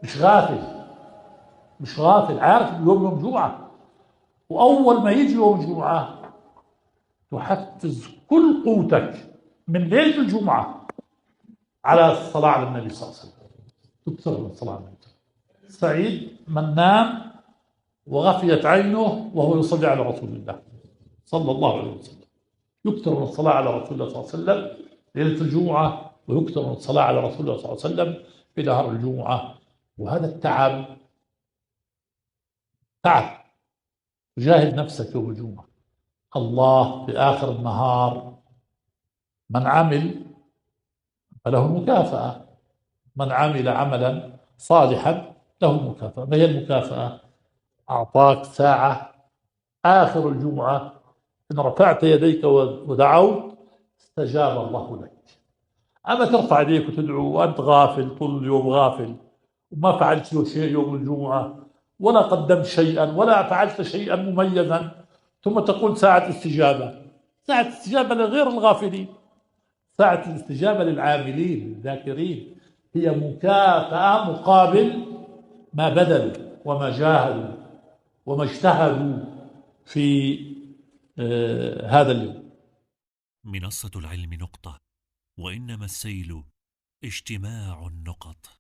مش غافل، عارف يوم جمعة. وأول ما يجي يوم جمعة تحفز كل قوتك من ليلة الجمعة على الصلاة على النبي صلى الله عليه وسلم، تكثر من الصلاة على النبي. سعيد من نام وغفيت عينه وهو يصلي على رسول الله صلى الله عليه وسلم، يكثر من الصلاة على رسول الله صلى الله عليه وسلم ليلة الجمعة، ويكثر من الصلاة على رسول الله صلى الله عليه وسلم في نهار الجمعة. وهذا التعب تعب، جاهد نفسك يوم الجمعة. الله في آخر النهار من عمل فله المكافأة، من عمل عملا صالحا له المكافأة. ما هي المكافأة؟ أعطاك ساعة آخر الجمعة، إن رفعت يديك ودعوت استجاب الله لك. أما ترفع يديك وتدعو وأنت غافل طول اليوم، غافل وما فعلت شيء يوم الجمعة، ولا قدمت شيئا ولا فعلت شيئا مميزا، ثم تقول ساعة استجابة. ساعة استجابة لغير الغافلين، ساعة الاستجابة للعاملين الذاكرين، هي مكافأة مقابل ما بذلوا وما جاهدوا وما اجتهدوا في هذا اليوم. منصة العلم نقطة، وإنما السيل اجتماع النقط.